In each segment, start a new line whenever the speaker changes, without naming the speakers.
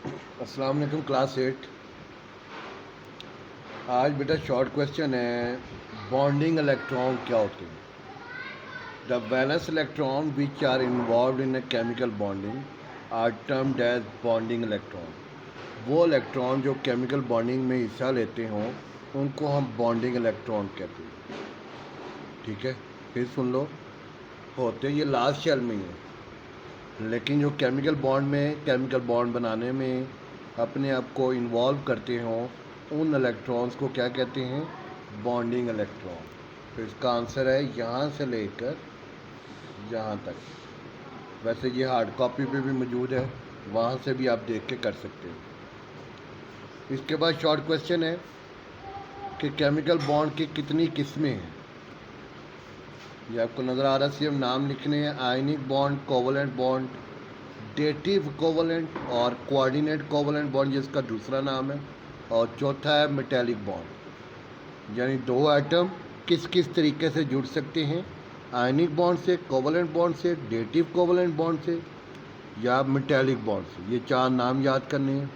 अस्सलाम वालेकुम क्लास 8। आज बेटा शॉर्ट क्वेश्चन है, बॉन्डिंग इलेक्ट्रॉन क्या होते हैं। The valence electron which are involve in a chemical bonding are termed as bonding electron. वो इलेक्ट्रॉन जो केमिकल बॉन्डिंग में हिस्सा लेते हों उनको हम बॉन्डिंग इलेक्ट्रॉन कहते हैं। ठीक है, फिर सुन लो, होते ये लास्ट शेल में ही है, लेकिन जो केमिकल बॉन्ड बनाने में अपने आप को इन्वॉल्व करते हों उन इलेक्ट्रॉन्स को क्या कहते हैं, बॉन्डिंग इलेक्ट्रॉन। तो इसका आंसर है यहाँ से लेकर यहाँ तक। वैसे ये हार्ड कॉपी पे भी मौजूद है, वहाँ से भी आप देख के कर सकते हो। इसके बाद शॉर्ट क्वेश्चन है कि केमिकल बॉन्ड की कितनी किस्में हैं। ये आपको नज़र आ रहा है, सिर्फ नाम लिखने हैं। Ionic bond, covalent bond, dative covalent और कोऑर्डिनेट कोवलेंट बॉन्ड जिसका दूसरा नाम है, और चौथा है मेटेलिक बॉन्ड। यानी दो एटम किस किस तरीके से जुड़ सकते हैं, आयनिक बॉन्ड से, कोवलेंट बॉन्ड से, डेटिव कोवलेंट बॉन्ड से या मेटेलिक बॉन्ड से। ये चार नाम याद करने हैं।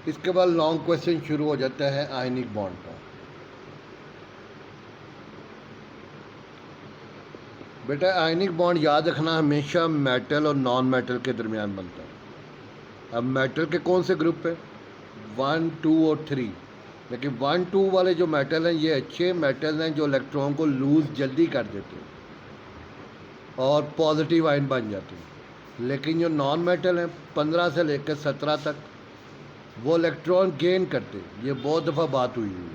इसके बाद लॉन्ग क्वेश्चन शुरू हो जाता है आयनिक बॉन्ड का। बेटा आयनिक बॉन्ड याद रखना हमेशा मेटल और नॉन मेटल के दरमियान बनता है। अब मेटल के कौन से ग्रुप है, 1, 2 और 3। लेकिन 1, 2 वाले जो मेटल हैं ये अच्छे मेटल हैं जो इलेक्ट्रॉन को लूज़ जल्दी कर देते हैं और पॉजिटिव आयन बन जाते हैं। लेकिन जो नॉन मेटल हैं 15 से लेकर 17 तक वो इलेक्ट्रॉन गेन करते हैं। ये बहुत दफ़ा बात हुई है।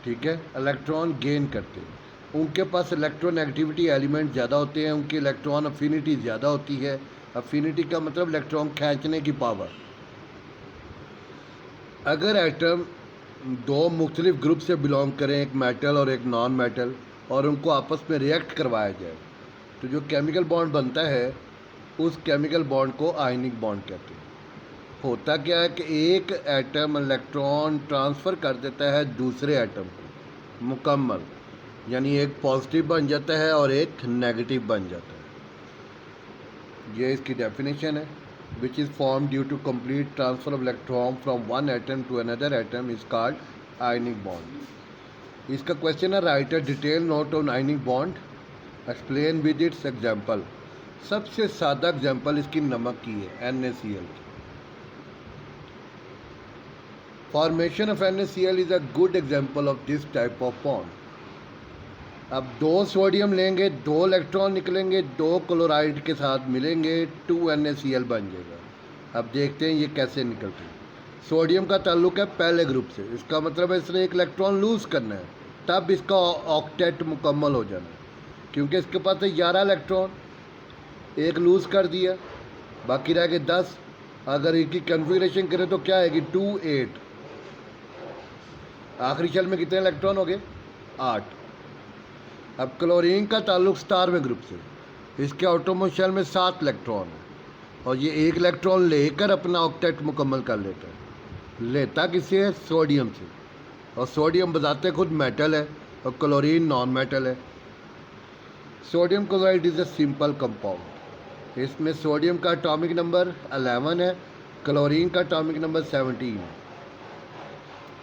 ठीक है, इलेक्ट्रॉन गेन करते हैं, उनके पास इलेक्ट्रॉन नेगेटिविटी एलिमेंट ज़्यादा होते हैं, उनकी इलेक्ट्रॉन अफिनिटी ज़्यादा होती है। अफिनिटी का मतलब इलेक्ट्रॉन खींचने की पावर। अगर एटम दो मुख्तलिफ ग्रुप से बिलोंग करें, एक मेटल और एक नॉन मेटल, और उनको आपस में रिएक्ट करवाया जाए तो जो केमिकल बॉन्ड बनता है उस केमिकल बॉन्ड को आयनिक बॉन्ड कहते हैं। होता क्या है कि एक एटम इलेक्ट्रॉन ट्रांसफ़र कर देता है दूसरे एटम को मुकम्मल, यानी एक पॉजिटिव बन जाता है और एक नेगेटिव बन जाता है। ये इसकी डेफिनेशन है। Which is form due to complete transfer of electron from one atom to another atom is called ionic bond. इसका क्वेश्चन है, write a detail note on ionic bond, explain with its example. सबसे सादा example इसकी नमक की है, NaCl की। Formation of NaCl is a good example of this type of bond. अब दो सोडियम लेंगे, दो इलेक्ट्रॉन निकलेंगे, दो क्लोराइड के साथ मिलेंगे, 2NaCl बन जाएगा। अब देखते हैं ये कैसे निकलते हैं। सोडियम का ताल्लुक है पहले ग्रुप से, इसका मतलब है इसने एक इलेक्ट्रॉन लूज़ करना है, तब इसका ऑक्टेट मुकम्मल हो जाना है। क्योंकि इसके पास है 11 इलेक्ट्रॉन, एक लूज़ कर दिया, बाकी रह गए 10। अगर इनकी कन्फिग्रेशन करें तो क्या आएगी, 2, 8। आखिरी शेल में कितने इलेक्ट्रॉन हो गए, 8। अब क्लोरीन का ताल्लुक स्टारवें ग्रुप से, इसके ऑटोमोस्ट शेल में 7 इलेक्ट्रॉन है, और ये एक इलेक्ट्रॉन लेकर अपना ऑक्टेट मुकम्मल कर लेता है। लेता किससे है, सोडियम से, और सोडियम बताते खुद मेटल है और क्लोरीन नॉन मेटल है। Sodium chloride is a simple compound. इसमें सोडियम का एटॉमिक नंबर 11 है, क्लोरीन का एटॉमिक नंबर 17 है।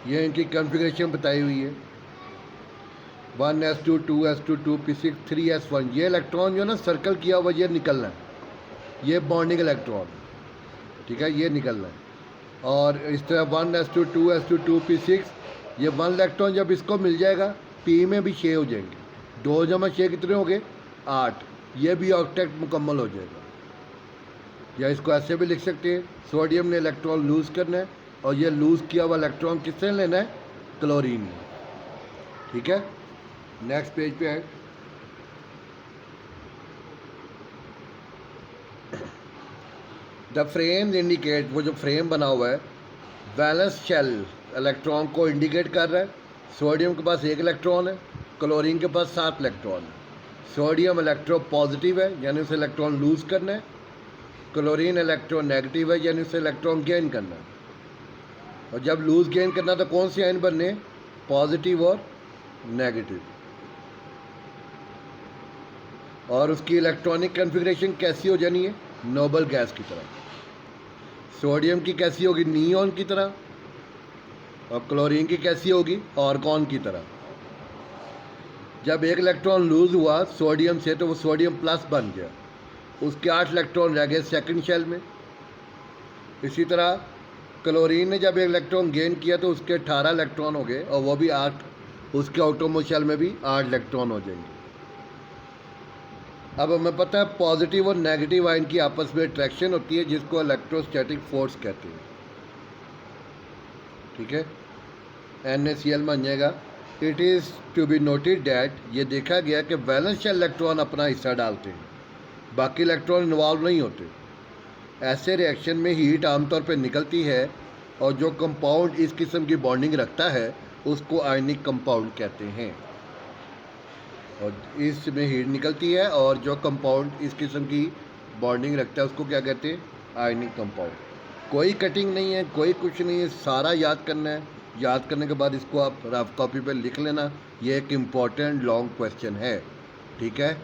ये इनकी कन्फिग्रेशन बताई हुई है, 1s2 2s2 2p6 3s1। ये इलेक्ट्रॉन जो है ना सर्कल किया हुआ ये निकलना है, ये बॉन्डिंग इलेक्ट्रॉन। ठीक है, ये निकलना है। और इस तरह 1s2 2s2 2p6, ये 1 इलेक्ट्रॉन जब इसको मिल जाएगा p में भी 6 हो जाएंगे, 2 जमा 6 कितने हो गए, 8। ये भी ऑक्टेट मुकम्मल हो जाएगा। या इसको ऐसे भी लिख सकते हैं, सोडियम ने इलेक्ट्रॉन लूज़ करना है और ये लूज़ किया हुआ इलेक्ट्रॉन किससे लेना है, क्लोरीन ने। ठीक है, नेक्स्ट पेज पे है। द फ्रेम इंडिकेट, वो जो फ्रेम बना हुआ है, वैलेंस शेल इलेक्ट्रॉन को इंडिकेट कर रहा है। सोडियम के पास 1 इलेक्ट्रॉन है, क्लोरीन के पास 7 इलेक्ट्रॉन है। सोडियम इलेक्ट्रो पॉजिटिव है, यानी उसे इलेक्ट्रॉन लूज़ करना है। क्लोरीन इलेक्ट्रॉन नेगेटिव है, यानी उसे इलेक्ट्रॉन गेन करना है। और जब लूज़ गेन करना तो कौन से आयन बनने, पॉजिटिव और नेगेटिव। और उसकी इलेक्ट्रॉनिक कन्फिग्रेशन कैसी हो जानी है, नोबल गैस की तरह। सोडियम की कैसी होगी, नियॉन की तरह, और क्लोरीन की कैसी होगी, आर्गॉन की तरह। जब एक इलेक्ट्रॉन लूज हुआ सोडियम से तो वो सोडियम प्लस बन गया, उसके 8 इलेक्ट्रॉन रह गए सेकंड शेल में। इसी तरह क्लोरीन ने जब एक इलेक्ट्रॉन गेन किया तो उसके 18 इलेक्ट्रॉन हो गए, और वो भी 8, उसके ऑटोमो शेल में भी 8 इलेक्ट्रॉन हो जाएंगे। अब हमें पता है पॉजिटिव और नेगेटिव आयन की आपस में अट्रैक्शन होती है, जिसको इलेक्ट्रोस्टैटिक फोर्स कहते हैं। ठीक है, NaCl बन जाएगा। It is to be noted that, ये देखा गया कि वैलेंस शेल इलेक्ट्रॉन अपना हिस्सा डालते हैं, बाकी इलेक्ट्रॉन इन्वॉल्व नहीं होते। ऐसे रिएक्शन में हीट आमतौर पर निकलती है, और जो कंपाउंड इस किस्म की बॉन्डिंग रखता है उसको आयनिक कंपाउंड कहते हैं। और इसमें हीट निकलती है, और जो कंपाउंड इस किस्म की बॉन्डिंग रखता है उसको क्या कहते हैं, आयनिक कंपाउंड। कोई कटिंग नहीं है, कोई कुछ नहीं है, सारा याद करना है। याद करने के बाद इसको आप रफ कॉपी पे लिख लेना। ये एक इम्पॉर्टेंट लॉन्ग क्वेश्चन है। ठीक है,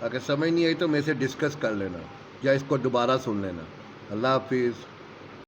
अगर समझ नहीं आई तो मेरे से डिस्कस कर लेना, या इसको दोबारा सुन लेना। अल्लाह हाफिज़।